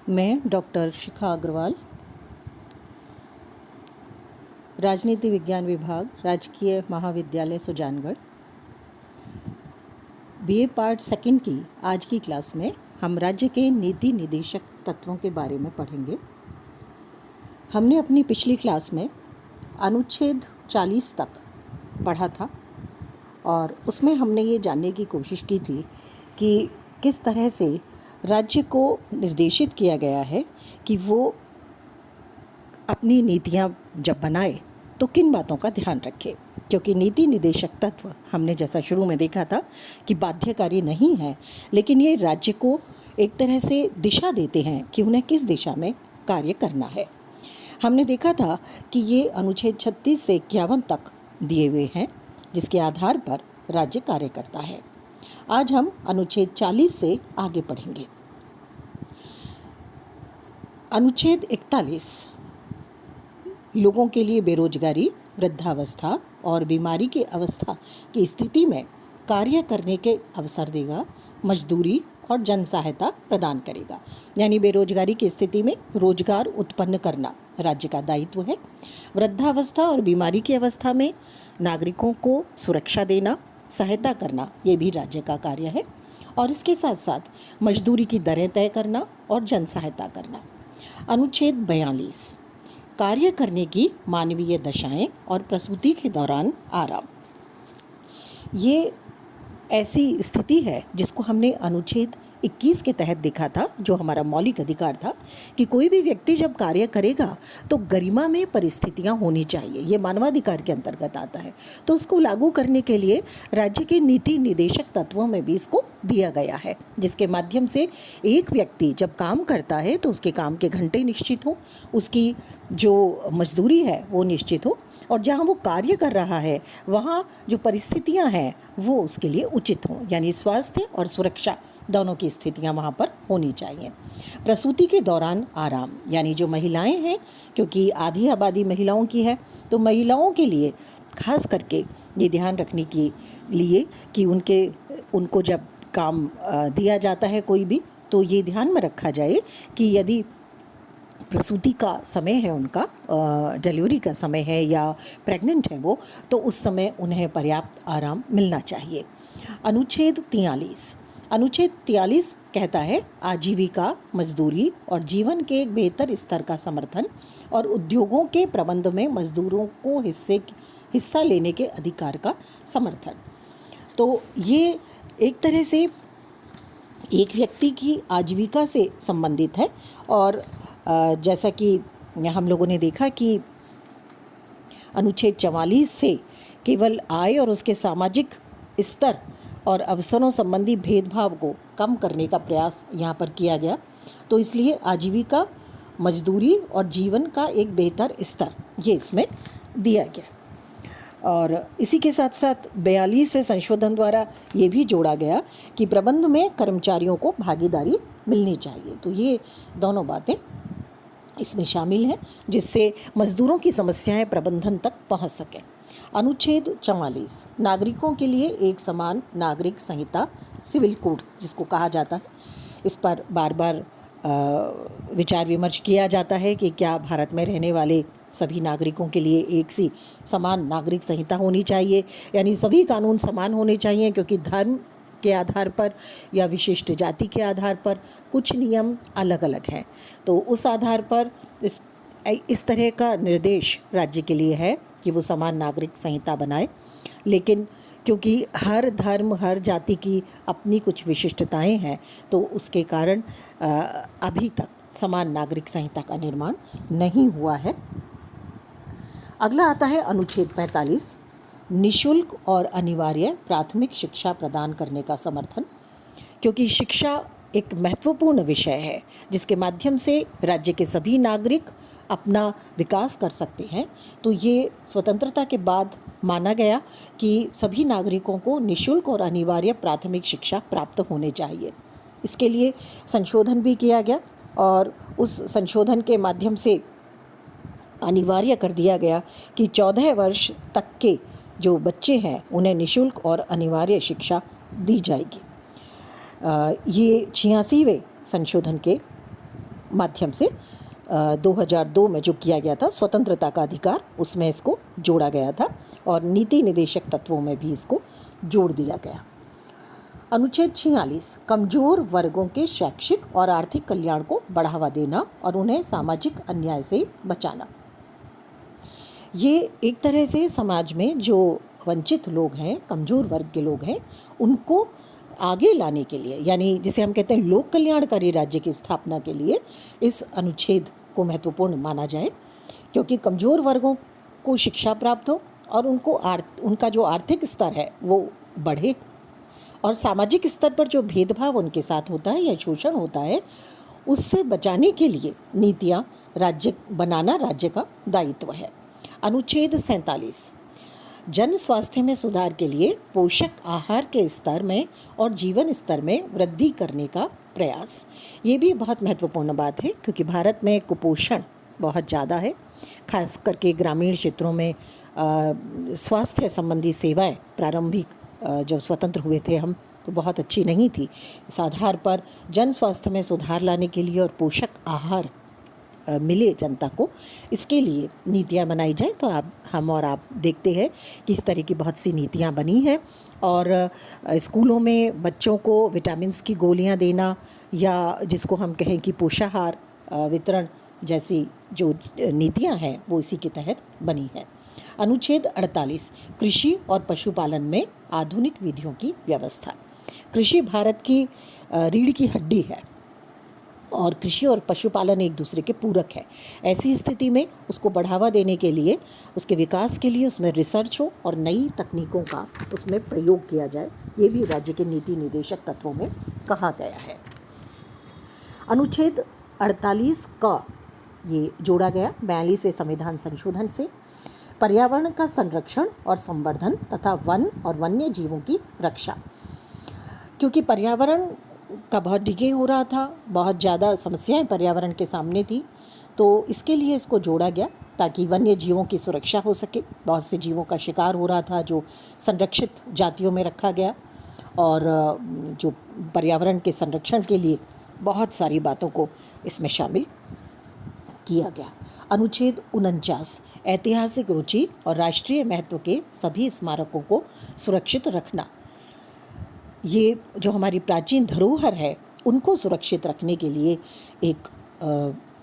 मैं डॉक्टर शिखा अग्रवाल, राजनीति विज्ञान विभाग, राजकीय महाविद्यालय सुजानगढ़, बीए पार्ट सेकंड की आज की क्लास में हम राज्य के नीति निदेशक तत्वों के बारे में पढ़ेंगे। हमने अपनी पिछली क्लास में अनुच्छेद 40 तक पढ़ा था और उसमें हमने ये जानने की कोशिश की थी कि किस तरह से राज्य को निर्देशित किया गया है कि वो अपनी नीतियाँ जब बनाए तो किन बातों का ध्यान रखे, क्योंकि नीति निदेशक तत्व हमने जैसा शुरू में देखा था कि बाध्यकारी नहीं है, लेकिन ये राज्य को एक तरह से दिशा देते हैं कि उन्हें किस दिशा में कार्य करना है। हमने देखा था कि ये अनुच्छेद 36 से 51 तक दिए हुए हैं, जिसके आधार पर राज्य कार्य करता है। आज हम अनुच्छेद 40 से आगे पढ़ेंगे। अनुच्छेद 41 लोगों के लिए बेरोजगारी, वृद्धावस्था और बीमारी की अवस्था की स्थिति में कार्य करने के अवसर देगा, मजदूरी और जन सहायता प्रदान करेगा। यानी बेरोजगारी की स्थिति में रोजगार उत्पन्न करना राज्य का दायित्व है। वृद्धावस्था और बीमारी की अवस्था में नागरिकों को सुरक्षा देना, सहायता करना, ये भी राज्य का कार्य है। और इसके साथ साथ मजदूरी की दरें तय करना और जन सहायता करना। अनुच्छेद 42 कार्य करने की मानवीय दशाएं और प्रसूति के दौरान आराम। ये ऐसी स्थिति है जिसको हमने अनुच्छेद 21 के तहत देखा था, जो हमारा मौलिक अधिकार था कि कोई भी व्यक्ति जब कार्य करेगा तो गरिमा में परिस्थितियां होनी चाहिए। ये मानवाधिकार के अंतर्गत आता है, तो उसको लागू करने के लिए राज्य के नीति निदेशक तत्वों में भी इसको दिया गया है, जिसके माध्यम से एक व्यक्ति जब काम करता है तो उसके काम के घंटे निश्चित हो, उसकी जो मजदूरी है वो निश्चित हो, और जहाँ वो कार्य कर रहा है वहाँ जो परिस्थितियाँ हैं वो उसके लिए उचित हों। यानी स्वास्थ्य और सुरक्षा दोनों की स्थितियाँ वहाँ पर होनी चाहिए। प्रसूति के दौरान आराम, यानी जो महिलाएं हैं, क्योंकि आधी आबादी महिलाओं की है, तो महिलाओं के लिए खास करके ये ध्यान रखने के लिए कि उनको जब काम दिया जाता है कोई भी, तो ये ध्यान में रखा जाए कि यदि प्रसूति का समय है, उनका डिलीवरी का समय है या प्रेग्नेंट है वो, तो उस समय उन्हें पर्याप्त आराम मिलना चाहिए। अनुच्छेद 43 कहता है आजीविका, मजदूरी और जीवन के एक बेहतर स्तर का समर्थन और उद्योगों के प्रबंध में मजदूरों को हिस्सा लेने के अधिकार का समर्थन। तो ये एक तरह से एक व्यक्ति की आजीविका से संबंधित है, और जैसा कि हम लोगों ने देखा कि अनुच्छेद 44 से केवल आय और उसके सामाजिक स्तर और अवसरों संबंधी भेदभाव को कम करने का प्रयास यहाँ पर किया गया, तो इसलिए आजीविका, मजदूरी और जीवन का एक बेहतर स्तर ये इसमें दिया गया। और इसी के साथ साथ 42वें संशोधन द्वारा ये भी जोड़ा गया कि प्रबंध में कर्मचारियों को भागीदारी मिलनी चाहिए। तो ये दोनों बातें इसमें शामिल हैं, जिससे मजदूरों की समस्याएं प्रबंधन तक पहुंच सकें। अनुच्छेद 44 नागरिकों के लिए एक समान नागरिक संहिता, सिविल कोड जिसको कहा जाता है, इस पर बार बार विचार विमर्श किया जाता है कि क्या भारत में रहने वाले सभी नागरिकों के लिए एक सी समान नागरिक संहिता होनी चाहिए, यानी सभी कानून समान होने चाहिए, क्योंकि धर्म के आधार पर या विशिष्ट जाति के आधार पर कुछ नियम अलग अलग हैं। तो उस आधार पर इस तरह का निर्देश राज्य के लिए है कि वो समान नागरिक संहिता बनाए, लेकिन क्योंकि हर धर्म, हर जाति की अपनी कुछ विशिष्टताएं हैं, तो उसके कारण अभी तक समान नागरिक संहिता का निर्माण नहीं हुआ है। अगला आता है अनुच्छेद 45 निःशुल्क और अनिवार्य प्राथमिक शिक्षा प्रदान करने का समर्थन, क्योंकि शिक्षा एक महत्वपूर्ण विषय है जिसके माध्यम से राज्य के सभी नागरिक अपना विकास कर सकते हैं। तो ये स्वतंत्रता के बाद माना गया कि सभी नागरिकों को निःशुल्क और अनिवार्य प्राथमिक शिक्षा प्राप्त होने चाहिए। इसके लिए संशोधन भी किया गया और उस संशोधन के माध्यम से अनिवार्य कर दिया गया कि 14 वर्ष तक के जो बच्चे हैं उन्हें निःशुल्क और अनिवार्य शिक्षा दी जाएगी। ये 86वें संशोधन के माध्यम से 2002 में जो किया गया था स्वतंत्रता का अधिकार, उसमें इसको जोड़ा गया था और नीति निदेशक तत्वों में भी इसको जोड़ दिया गया। अनुच्छेद 46 कमजोर वर्गों के शैक्षिक और आर्थिक कल्याण को बढ़ावा देना और उन्हें सामाजिक अन्याय से बचाना। ये एक तरह से समाज में जो वंचित लोग हैं, कमजोर वर्ग के लोग हैं, उनको आगे लाने के लिए, यानी जिसे हम कहते हैं लोक कल्याणकारी राज्य की स्थापना के लिए इस अनुच्छेद को महत्वपूर्ण माना जाए, क्योंकि कमजोर वर्गों को शिक्षा प्राप्त हो और उनका जो आर्थिक स्तर है वो बढ़े और सामाजिक स्तर पर जो भेदभाव उनके साथ होता है या शोषण होता है उससे बचाने के लिए नीतियाँ राज्य बनाना राज्य का दायित्व है। अनुच्छेद 47 जन स्वास्थ्य में सुधार के लिए पोषक आहार के स्तर में और जीवन स्तर में वृद्धि करने का प्रयास। ये भी बहुत महत्वपूर्ण बात है, क्योंकि भारत में कुपोषण बहुत ज़्यादा है, खास करके ग्रामीण क्षेत्रों में स्वास्थ्य संबंधी सेवाएं प्रारंभिक जब स्वतंत्र हुए थे हम तो बहुत अच्छी नहीं थी। इस आधार पर जन स्वास्थ्य में सुधार लाने के लिए और पोषक आहार मिले जनता को, इसके लिए नीतियाँ बनाई जाए। तो हम और आप देखते हैं कि इस तरह की बहुत सी नीतियाँ बनी हैं और स्कूलों में बच्चों को विटामिन्स की गोलियाँ देना या जिसको हम कहें कि पोषाहार वितरण जैसी जो नीतियाँ हैं वो इसी के तहत बनी हैं। अनुच्छेद 48 कृषि और पशुपालन में आधुनिक विधियों की व्यवस्था। कृषि भारत की रीढ़ की हड्डी है और कृषि और पशुपालन एक दूसरे के पूरक है। ऐसी स्थिति में उसको बढ़ावा देने के लिए, उसके विकास के लिए उसमें रिसर्च हो और नई तकनीकों का उसमें प्रयोग किया जाए, ये भी राज्य के नीति निदेशक तत्वों में कहा गया है। अनुच्छेद 48 का ये जोड़ा गया 42वें संविधान संशोधन से। पर्यावरण का संरक्षण और संवर्धन तथा वन और वन्य जीवों की रक्षा, क्योंकि पर्यावरण का बहुत डिगे हो रहा था, बहुत ज़्यादा समस्याएं पर्यावरण के सामने थी, तो इसके लिए इसको जोड़ा गया ताकि वन्य जीवों की सुरक्षा हो सके। बहुत से जीवों का शिकार हो रहा था जो संरक्षित जातियों में रखा गया और जो पर्यावरण के संरक्षण के लिए बहुत सारी बातों को इसमें शामिल किया गया। अनुच्छेद 49 ऐतिहासिक रुचि और राष्ट्रीय महत्व के सभी स्मारकों को सुरक्षित रखना। ये जो हमारी प्राचीन धरोहर है उनको सुरक्षित रखने के लिए एक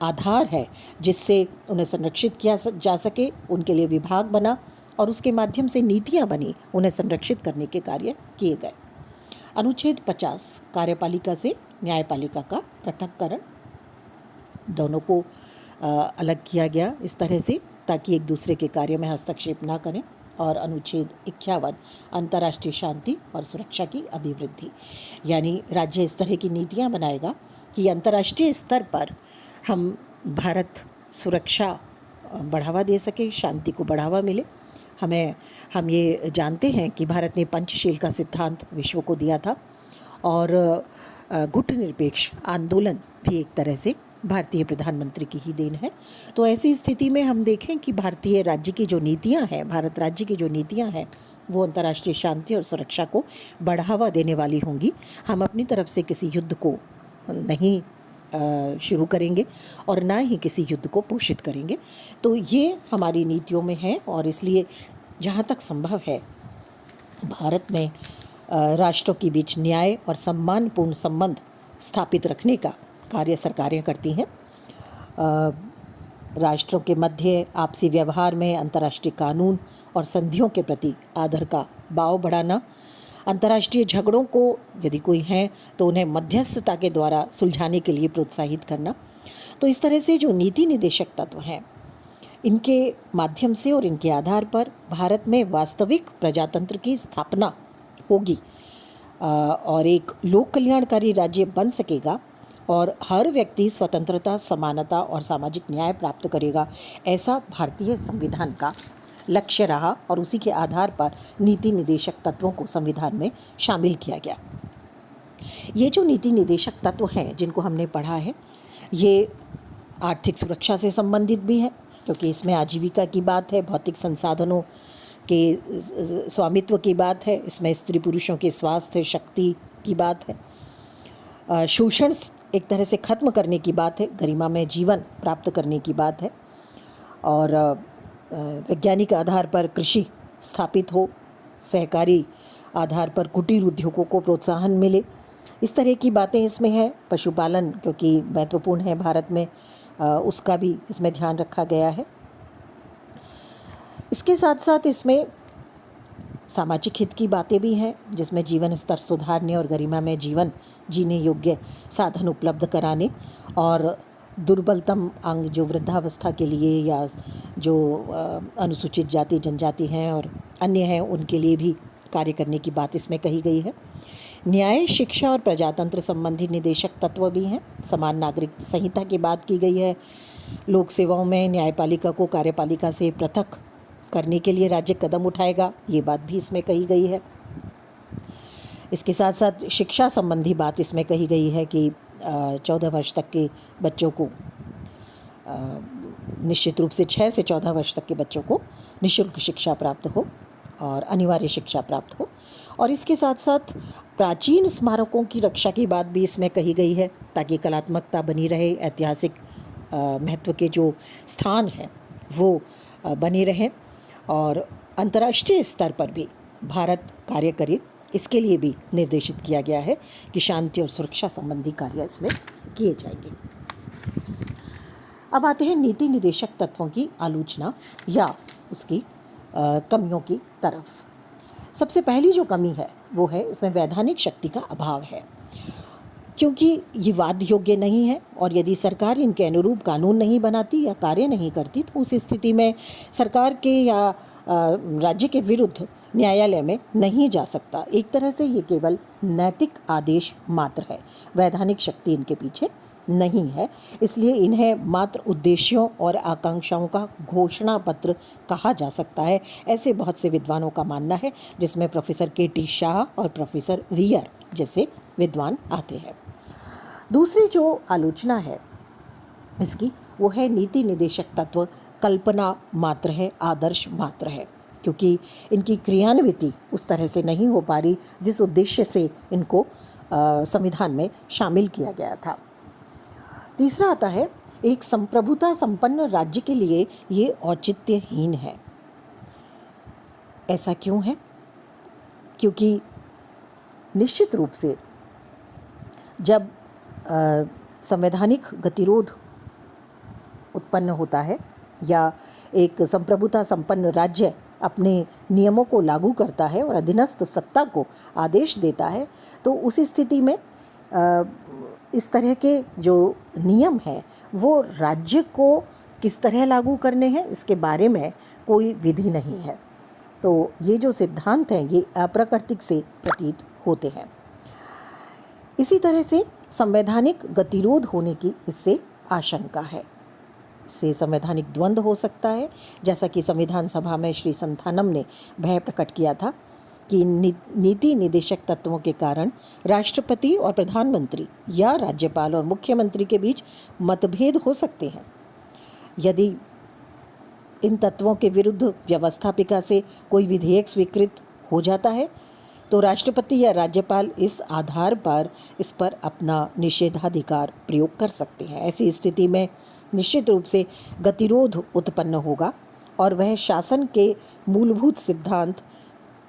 आधार है जिससे उन्हें संरक्षित किया जा सके। उनके लिए विभाग बना और उसके माध्यम से नीतियाँ बनी, उन्हें संरक्षित करने के कार्य किए गए। अनुच्छेद 50 कार्यपालिका से न्यायपालिका का पृथक्करण, दोनों को अलग किया गया इस तरह से ताकि एक दूसरे के कार्य में हस्तक्षेप ना करें। और अनुच्छेद 51 अंतर्राष्ट्रीय शांति और सुरक्षा की अभिवृद्धि, यानी राज्य इस तरह की नीतियाँ बनाएगा कि अंतर्राष्ट्रीय स्तर पर हम भारत सुरक्षा बढ़ावा दे सके, शांति को बढ़ावा मिले। हम ये जानते हैं कि भारत ने पंचशील का सिद्धांत विश्व को दिया था और गुटनिरपेक्ष आंदोलन भी एक तरह से भारतीय प्रधानमंत्री की ही देन है। तो ऐसी स्थिति में हम देखें कि भारतीय राज्य की जो नीतियां हैं, भारत राज्य की जो नीतियां हैं वो अंतर्राष्ट्रीय शांति और सुरक्षा को बढ़ावा देने वाली होंगी। हम अपनी तरफ से किसी युद्ध को नहीं शुरू करेंगे और ना ही किसी युद्ध को पोषित करेंगे। तो ये हमारी नीतियों में है और इसलिए जहाँ तक संभव है भारत में राष्ट्रों के बीच न्याय और सम्मानपूर्ण संबंध स्थापित रखने का कार्य सरकारें करती हैं। राष्ट्रों के मध्य आपसी व्यवहार में अंतर्राष्ट्रीय कानून और संधियों के प्रति आदर का भाव बढ़ाना, अंतर्राष्ट्रीय झगड़ों को यदि कोई हैं तो उन्हें मध्यस्थता के द्वारा सुलझाने के लिए प्रोत्साहित करना। तो इस तरह से जो नीति निदेशक तत्व हैं इनके माध्यम से और इनके आधार पर भारत में वास्तविक प्रजातंत्र की स्थापना होगी और एक लोक कल्याणकारी राज्य बन सकेगा और हर व्यक्ति स्वतंत्रता, समानता और सामाजिक न्याय प्राप्त करेगा। ऐसा भारतीय संविधान का लक्ष्य रहा और उसी के आधार पर नीति निदेशक तत्वों को संविधान में शामिल किया गया। ये जो नीति निदेशक तत्व हैं जिनको हमने पढ़ा है, ये आर्थिक सुरक्षा से संबंधित भी है क्योंकि इसमें आजीविका की बात है, भौतिक संसाधनों के स्वामित्व की बात है, इसमें स्त्री पुरुषों के स्वास्थ्य शक्ति की बात है। शोषण एक तरह से ख़त्म करने की बात है, गरिमा में जीवन प्राप्त करने की बात है, और वैज्ञानिक आधार पर कृषि स्थापित हो, सहकारी आधार पर कुटीर उद्योगों को प्रोत्साहन मिले, इस तरह की बातें इसमें है। पशुपालन क्योंकि महत्वपूर्ण है भारत में, उसका भी इसमें ध्यान रखा गया है। इसके साथ साथ इसमें सामाजिक हित की बातें भी हैं, जिसमें जीवन स्तर सुधारने और गरिमा में जीवन जीने योग्य साधन उपलब्ध कराने, और दुर्बलतम अंग जो वृद्धावस्था के लिए या जो अनुसूचित जाति जनजाति हैं और अन्य हैं उनके लिए भी कार्य करने की बात इसमें कही गई है। न्याय, शिक्षा और प्रजातंत्र संबंधी निदेशक तत्व भी हैं। समान नागरिक संहिता की बात की गई है। लोक सेवाओं में न्यायपालिका को कार्यपालिका से पृथक करने के लिए राज्य कदम उठाएगा, ये बात भी इसमें कही गई है। इसके साथ साथ शिक्षा संबंधी बात इसमें कही गई है कि 14 वर्ष तक के बच्चों को निश्चित रूप से 6 से 14 वर्ष तक के बच्चों को निःशुल्क शिक्षा प्राप्त हो और अनिवार्य शिक्षा प्राप्त हो। और इसके साथ साथ प्राचीन स्मारकों की रक्षा की बात भी इसमें कही गई है, ताकि कलात्मकता बनी रहे, ऐतिहासिक महत्व के जो स्थान हैं वो बने रहें, और अंतर्राष्ट्रीय स्तर पर भी भारत कार्य करे, इसके लिए भी निर्देशित किया गया है कि शांति और सुरक्षा संबंधी कार्य इसमें किए जाएंगे। अब आते हैं नीति निदेशक तत्वों की आलोचना या उसकी कमियों की तरफ। सबसे पहली जो कमी है वो है इसमें वैधानिक शक्ति का अभाव है, क्योंकि ये वाद योग्य नहीं है, और यदि सरकार इनके अनुरूप कानून नहीं बनाती या कार्य नहीं करती तो उस स्थिति में सरकार के या राज्य के विरुद्ध न्यायालय में नहीं जा सकता। एक तरह से ये केवल नैतिक आदेश मात्र है, वैधानिक शक्ति इनके पीछे नहीं है, इसलिए इन्हें मात्र उद्देश्यों और आकांक्षाओं का घोषणा पत्र कहा जा सकता है, ऐसे बहुत से विद्वानों का मानना है, जिसमें प्रोफेसर के.टी. शाह और प्रोफेसर वीयर जैसे विद्वान आते हैं। दूसरी जो आलोचना है इसकी वो है नीति निदेशक तत्व कल्पना मात्र है, आदर्श मात्र है, क्योंकि इनकी क्रियान्विति उस तरह से नहीं हो पा रही जिस उद्देश्य से इनको संविधान में शामिल किया गया था। तीसरा आता है, एक संप्रभुता संपन्न राज्य के लिए ये औचित्यहीन है। ऐसा क्यों है? क्योंकि निश्चित रूप से जब संवैधानिक गतिरोध उत्पन्न होता है या एक संप्रभुता संपन्न राज्य अपने नियमों को लागू करता है और अधीनस्थ सत्ता को आदेश देता है, तो उस स्थिति में इस तरह के जो नियम हैं वो राज्य को किस तरह लागू करने हैं इसके बारे में कोई विधि नहीं है। तो ये जो सिद्धांत हैं ये अप्राकृतिक से प्रतीत होते हैं। इसी तरह से संवैधानिक गतिरोध होने की इससे आशंका है। इससे संवैधानिक द्वंद्व हो सकता है, जैसा कि संविधान सभा में श्री संथानम ने भय प्रकट किया था कि नीति निदेशक तत्वों के कारण राष्ट्रपति और प्रधानमंत्री या राज्यपाल और मुख्यमंत्री के बीच मतभेद हो सकते हैं। यदि इन तत्वों के विरुद्ध व्यवस्थापिका से कोई विधेयक स्वीकृत हो जाता है तो राष्ट्रपति या राज्यपाल इस आधार पर इस पर अपना निषेधाधिकार प्रयोग कर सकते हैं। ऐसी स्थिति में निश्चित रूप से गतिरोध उत्पन्न होगा और वह शासन के मूलभूत सिद्धांत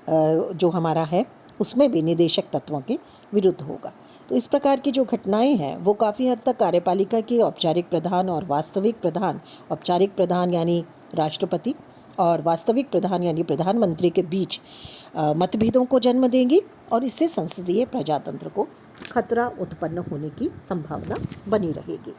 जो हमारा है उसमें भी निदेशक तत्वों के विरुद्ध होगा। तो इस प्रकार की जो घटनाएं हैं वो काफ़ी हद तक कार्यपालिका के औपचारिक प्रधान और वास्तविक प्रधान, औपचारिक प्रधान यानी राष्ट्रपति और वास्तविक प्रधान यानी प्रधानमंत्री के बीच मतभेदों को जन्म देंगी और इससे संसदीय प्रजातंत्र को खतरा उत्पन्न होने की संभावना बनी रहेगी।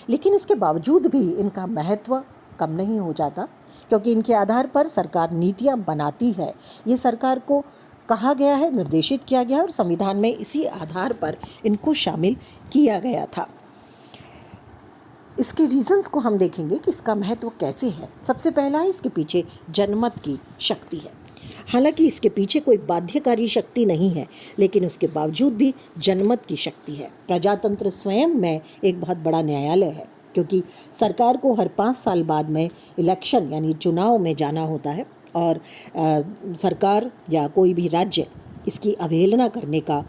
लेकिन इसके बावजूद भी इनका महत्व कम नहीं हो जाता, क्योंकि इनके आधार पर सरकार नीतियां बनाती है। ये सरकार को कहा गया है, निर्देशित किया गया है और संविधान में इसी आधार पर इनको शामिल किया गया था। इसके रीजंस को हम देखेंगे कि इसका महत्व कैसे है। सबसे पहला है इसके पीछे जनमत की शक्ति है। हालांकि इसके पीछे कोई बाध्यकारी शक्ति नहीं है, लेकिन उसके बावजूद भी जनमत की शक्ति है। प्रजातंत्र स्वयं में एक बहुत बड़ा न्यायालय है, क्योंकि सरकार को हर 5 साल बाद में इलेक्शन यानी चुनाव में जाना होता है और सरकार या कोई भी राज्य इसकी अवहेलना करने का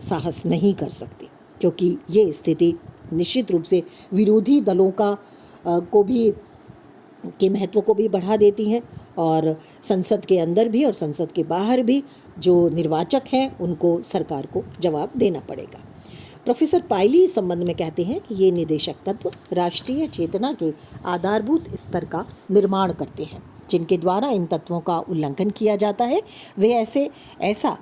साहस नहीं कर सकती, क्योंकि ये स्थिति निश्चित रूप से विरोधी दलों को भी के महत्व को भी बढ़ा देती हैं, और संसद के अंदर भी और संसद के बाहर भी जो निर्वाचक हैं उनको सरकार को जवाब देना पड़ेगा। प्रोफेसर पायली इस संबंध में कहते हैं कि ये निदेशक तत्व राष्ट्रीय चेतना के आधारभूत स्तर का निर्माण करते हैं। जिनके द्वारा इन तत्वों का उल्लंघन किया जाता है वे ऐसा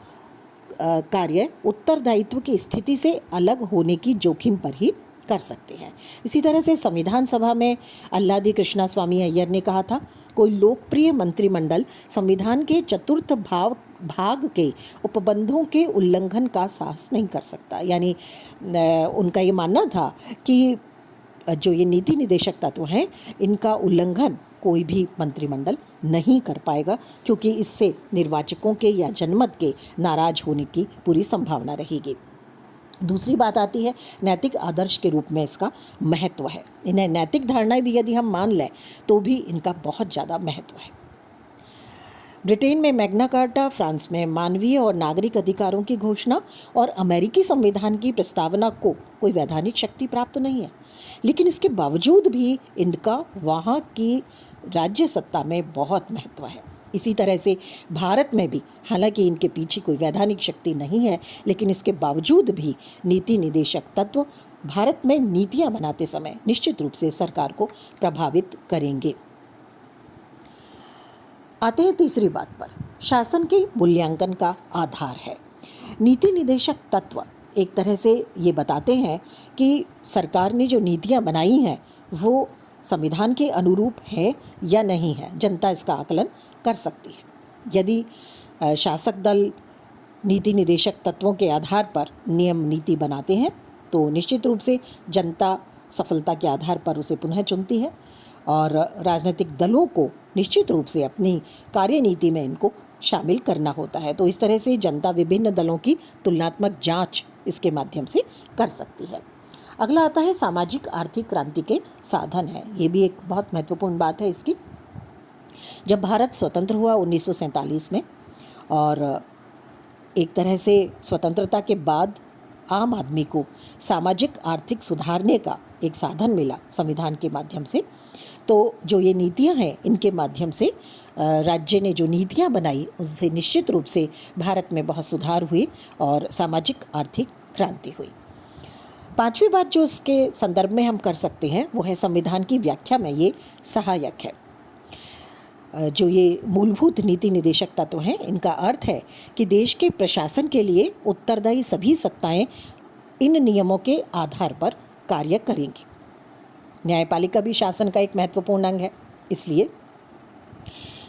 कार्य उत्तरदायित्व की स्थिति से अलग होने की जोखिम पर ही कर सकते हैं। इसी तरह से संविधान सभा में अल्लादी कृष्णा स्वामी अय्यर ने कहा था, कोई लोकप्रिय मंत्रिमंडल संविधान के चतुर्थ भाग के उपबंधों के उल्लंघन का साहस नहीं कर सकता। यानी उनका ये मानना था कि जो ये नीति निदेशक तत्व हैं इनका उल्लंघन कोई भी मंत्रिमंडल नहीं कर पाएगा, क्योंकि इससे निर्वाचकों के या जनमत के नाराज होने की पूरी संभावना रहेगी। दूसरी बात आती है नैतिक आदर्श के रूप में इसका महत्व है। इन्हें नैतिक धारणाएं भी यदि हम मान लें तो भी इनका बहुत ज़्यादा महत्व है। ब्रिटेन में मैग्ना कार्टा, फ्रांस में मानवीय और नागरिक अधिकारों की घोषणा और अमेरिकी संविधान की प्रस्तावना को कोई वैधानिक शक्ति प्राप्त नहीं है, लेकिन इसके बावजूद भी इनका वहाँ की राज्य सत्ता में बहुत महत्व है। इसी तरह से भारत में भी हालांकि इनके पीछे कोई वैधानिक शक्ति नहीं है, लेकिन इसके बावजूद भी नीति निदेशक तत्व भारत में नीतियां बनाते समय निश्चित रूप से सरकार को प्रभावित करेंगे। आते हैं तीसरी बात पर, शासन के मूल्यांकन का आधार है। नीति निदेशक तत्व एक तरह से ये बताते हैं कि सरकार ने जो नीतियां बनाई हैं वो संविधान के अनुरूप है या नहीं है। जनता इसका आकलन कर सकती है। यदि शासक दल नीति निदेशक तत्वों के आधार पर नियम नीति बनाते हैं तो निश्चित रूप से जनता सफलता के आधार पर उसे पुनः चुनती है, और राजनीतिक दलों को निश्चित रूप से अपनी कार्यनीति में इनको शामिल करना होता है। तो इस तरह से जनता विभिन्न दलों की तुलनात्मक जांच इसके माध्यम से कर सकती है। अगला आता है सामाजिक आर्थिक क्रांति के साधन है। ये भी एक बहुत महत्वपूर्ण बात है इसकी। जब भारत स्वतंत्र हुआ 1947 में, और एक तरह से स्वतंत्रता के बाद आम आदमी को सामाजिक आर्थिक सुधारने का एक साधन मिला संविधान के माध्यम से, तो जो ये नीतियां हैं इनके माध्यम से राज्य ने जो नीतियां बनाई उससे निश्चित रूप से भारत में बहुत सुधार हुए और सामाजिक आर्थिक क्रांति हुई। पांचवी बात जो इसके संदर्भ में हम कर सकते हैं वो है संविधान की व्याख्या में ये सहायक है। जो ये मूलभूत नीति निदेशक तत्व हैं इनका अर्थ है कि देश के प्रशासन के लिए उत्तरदायी सभी सत्ताएं इन नियमों के आधार पर कार्य करेंगी। न्यायपालिका भी शासन का एक महत्वपूर्ण अंग है, इसलिए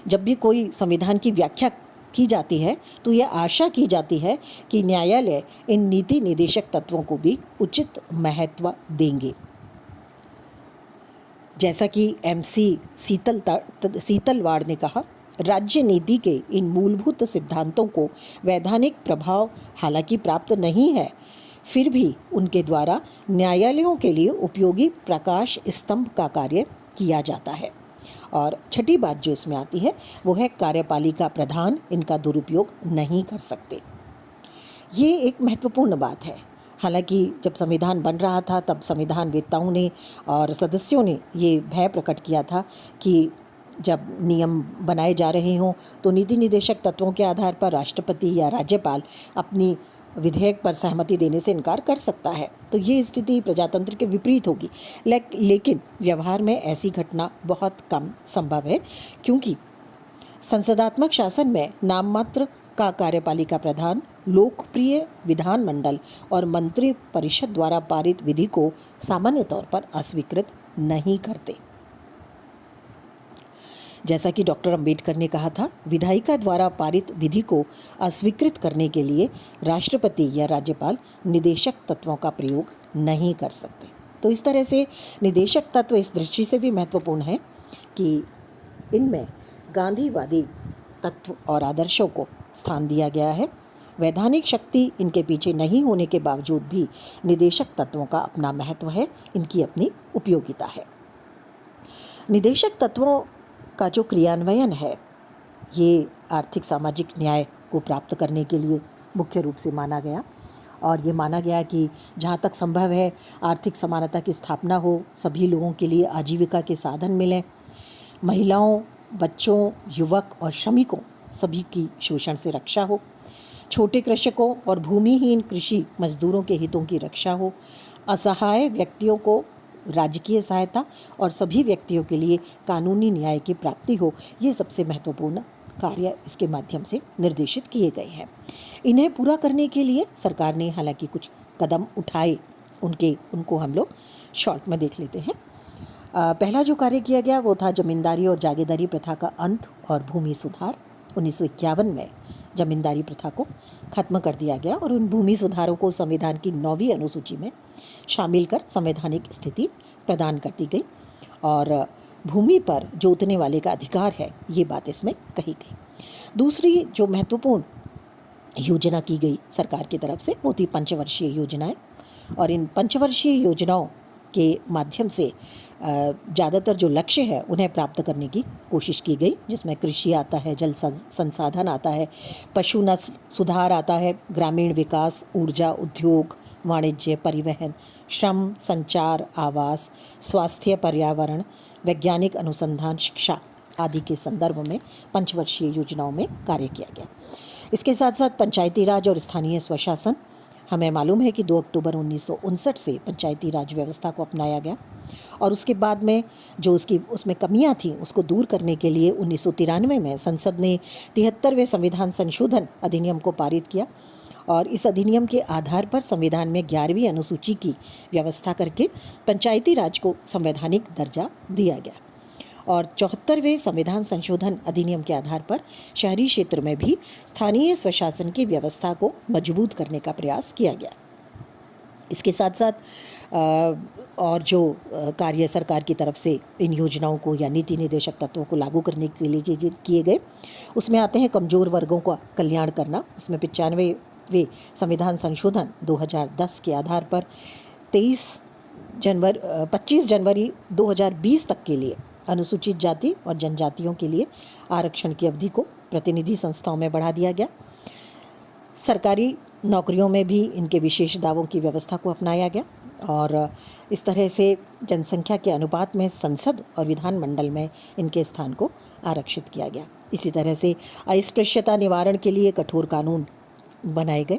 जब भी कोई संविधान की व्याख्या की जाती है तो यह आशा की जाती है कि न्यायालय इन नीति निदेशक तत्वों को भी उचित महत्व देंगे। जैसा कि MC सीतलवाड़ ने कहा, राज्य नीति के इन मूलभूत सिद्धांतों को वैधानिक प्रभाव हालांकि प्राप्त नहीं है, फिर भी उनके द्वारा न्यायालयों के लिए उपयोगी प्रकाश स्तंभ का कार्य किया जाता है। और छठी बात जो इसमें आती है वो है कार्यपालिका प्रधान इनका दुरुपयोग नहीं कर सकते। ये एक महत्वपूर्ण बात है। हालांकि जब संविधान बन रहा था तब संविधान वेत्ताओं ने और सदस्यों ने ये भय प्रकट किया था कि जब नियम बनाए जा रहे हों तो नीति निदेशक तत्वों के आधार पर राष्ट्रपति या राज्यपाल अपनी विधेयक पर सहमति देने से इनकार कर सकता है। तो ये स्थिति प्रजातंत्र के विपरीत होगी। लेकिन व्यवहार में ऐसी घटना बहुत कम संभव है, क्योंकि संसदात्मक शासन में नाम मात्र का कार्यपालिका प्रधान लोकप्रिय विधानमंडल और मंत्री परिषद द्वारा पारित विधि को सामान्य तौर पर अस्वीकृत नहीं करते। जैसा कि डॉक्टर अंबेडकर ने कहा था, विधायिका द्वारा पारित विधि को अस्वीकृत करने के लिए राष्ट्रपति या राज्यपाल निदेशक तत्वों का प्रयोग नहीं कर सकते। तो इस तरह से निदेशक तत्व इस दृष्टि से भी महत्वपूर्ण है कि इनमें गांधीवादी तत्व और आदर्शों को स्थान दिया गया है। वैधानिक शक्ति इनके पीछे नहीं होने के बावजूद भी निदेशक तत्वों का अपना महत्व है, इनकी अपनी उपयोगिता है। निदेशक तत्वों का जो क्रियान्वयन है ये आर्थिक सामाजिक न्याय को प्राप्त करने के लिए मुख्य रूप से माना गया, और ये माना गया कि जहाँ तक संभव है आर्थिक समानता की स्थापना हो, सभी लोगों के लिए आजीविका के साधन मिलें, महिलाओं, बच्चों, युवक और श्रमिकों सभी की शोषण से रक्षा हो, छोटे कृषकों और भूमिहीन कृषि मजदूरों के हितों की रक्षा हो, असहाय व्यक्तियों को राजकीय सहायता और सभी व्यक्तियों के लिए कानूनी न्याय की प्राप्ति हो। ये सबसे महत्वपूर्ण कार्य इसके माध्यम से निर्देशित किए गए हैं। इन्हें पूरा करने के लिए सरकार ने हालांकि कुछ कदम उठाए, उनको हम लोग शॉर्ट में देख लेते हैं। पहला जो कार्य किया गया वो था जमींदारी और जागीरदारी प्रथा का अंत और भूमि सुधार। 1951 में जमींदारी प्रथा को खत्म कर दिया गया और उन भूमि सुधारों को संविधान की 9वीं अनुसूची में शामिल कर संवैधानिक स्थिति प्रदान कर दी गई और भूमि पर जोतने वाले का अधिकार है, ये बात इसमें कही गई। दूसरी जो महत्वपूर्ण योजना की गई सरकार की तरफ से वो थी पंचवर्षीय योजनाएं, और इन पंचवर्षीय योजनाओं के माध्यम से ज़्यादातर जो लक्ष्य है उन्हें प्राप्त करने की कोशिश की गई, जिसमें कृषि आता है, जल संसाधन आता है, पशु नस्ल सुधार आता है, ग्रामीण विकास, ऊर्जा, उद्योग, वाणिज्य, परिवहन, श्रम, संचार, आवास, स्वास्थ्य, पर्यावरण, वैज्ञानिक अनुसंधान, शिक्षा आदि के संदर्भ में पंचवर्षीय योजनाओं में कार्य किया गया। इसके साथ साथ पंचायती राज और स्थानीय स्वशासन, हमें मालूम है कि 2 अक्टूबर 1959 से पंचायती राज व्यवस्था को अपनाया गया और उसके बाद में जो उसमें कमियां थीं उसको दूर करने के लिए 1993 में संसद ने 73वें संविधान संशोधन अधिनियम को पारित किया और इस अधिनियम के आधार पर संविधान में 11वीं अनुसूची की व्यवस्था करके पंचायती राज को संवैधानिक दर्जा दिया गया और 74वें संविधान संशोधन अधिनियम के आधार पर शहरी क्षेत्र में भी स्थानीय स्वशासन की व्यवस्था को मजबूत करने का प्रयास किया गया। इसके साथ साथ और जो कार्य सरकार की तरफ से इन योजनाओं को या नीति निर्देशक तत्वों को लागू करने के लिए किए गए, उसमें आते हैं कमज़ोर वर्गों का कल्याण करना। इसमें 95वें संविधान संशोधन 2010 के आधार पर 25 जनवरी 2020 तक के लिए अनुसूचित जाति और जनजातियों के लिए आरक्षण की अवधि को प्रतिनिधि संस्थाओं में बढ़ा दिया गया। सरकारी नौकरियों में भी इनके विशेष दावों की व्यवस्था को अपनाया गया और इस तरह से जनसंख्या के अनुपात में संसद और विधानमंडल में इनके स्थान को आरक्षित किया गया। इसी तरह से अस्पृश्यता निवारण के लिए कठोर कानून बनाए गए,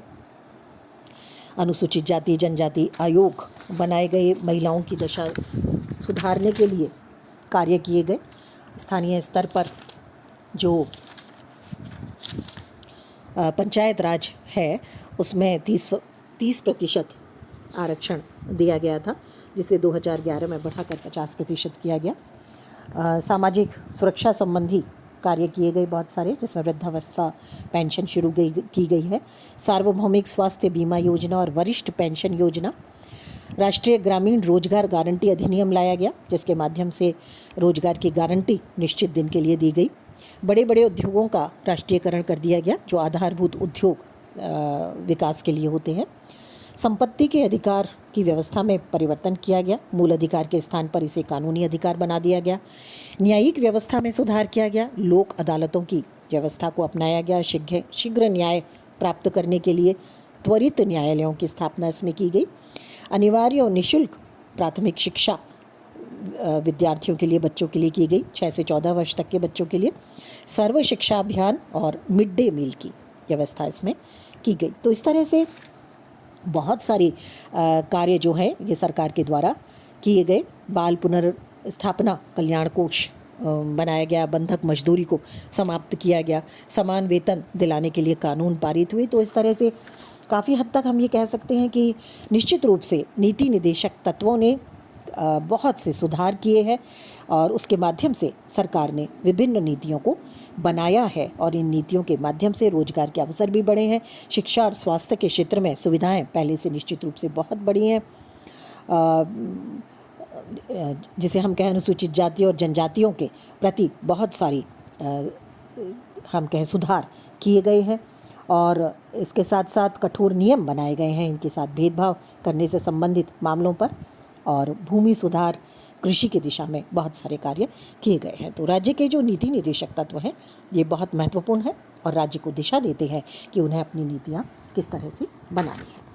अनुसूचित जाति जनजाति आयोग बनाए गए, महिलाओं की दशा सुधारने के लिए कार्य किए गए। स्थानीय स्तर पर जो पंचायत राज है उसमें 30% आरक्षण दिया गया था, जिसे 2011 में बढ़ाकर 50% किया गया। सामाजिक सुरक्षा संबंधी कार्य किए गए बहुत सारे, जिसमें वृद्धावस्था पेंशन शुरू की गई है, सार्वभौमिक स्वास्थ्य बीमा योजना और वरिष्ठ पेंशन योजना। राष्ट्रीय ग्रामीण रोजगार गारंटी अधिनियम लाया गया, जिसके माध्यम से रोजगार की गारंटी निश्चित दिन के लिए दी गई। बड़े बड़े उद्योगों का राष्ट्रीयकरण कर दिया गया, जो आधारभूत उद्योग विकास के लिए होते हैं। संपत्ति के अधिकार की व्यवस्था में परिवर्तन किया गया, मूल अधिकार के स्थान पर इसे कानूनी अधिकार बना दिया गया। न्यायिक व्यवस्था में सुधार किया गया, लोक अदालतों की व्यवस्था को अपनाया गया। शीघ्र न्याय प्राप्त करने के लिए त्वरित न्यायालयों की स्थापना इसमें की गई। अनिवार्य और निःशुल्क प्राथमिक शिक्षा विद्यार्थियों के लिए, बच्चों के लिए की गई, 6 से 14 वर्ष तक के बच्चों के लिए। सर्व शिक्षा अभियान और मिड डे मील की व्यवस्था इसमें की गई। तो इस तरह से बहुत सारे कार्य जो हैं ये सरकार के द्वारा किए गए। बाल पुनर्स्थापना कल्याण कोष बनाया गया, बंधक मजदूरी को समाप्त किया गया, समान वेतन दिलाने के लिए कानून पारित हुए। तो इस तरह से काफ़ी हद तक हम ये कह सकते हैं कि निश्चित रूप से नीति निदेशक तत्वों ने बहुत से सुधार किए हैं और उसके माध्यम से सरकार ने विभिन्न नीतियों को बनाया है और इन नीतियों के माध्यम से रोजगार के अवसर भी बढ़े हैं। शिक्षा और स्वास्थ्य के क्षेत्र में सुविधाएं पहले से निश्चित रूप से बहुत बढ़ी हैं। जिसे हम कहें अनुसूचित जाति और जनजातियों के प्रति बहुत सारी हम कहें सुधार किए गए हैं और इसके साथ साथ कठोर नियम बनाए गए हैं इनके साथ भेदभाव करने से संबंधित मामलों पर, और भूमि सुधार, कृषि की दिशा में बहुत सारे कार्य किए गए हैं। तो राज्य के जो नीति निदेशक तत्व हैं ये बहुत महत्वपूर्ण है और राज्य को दिशा देते हैं कि उन्हें अपनी नीतियाँ किस तरह से बनानी है।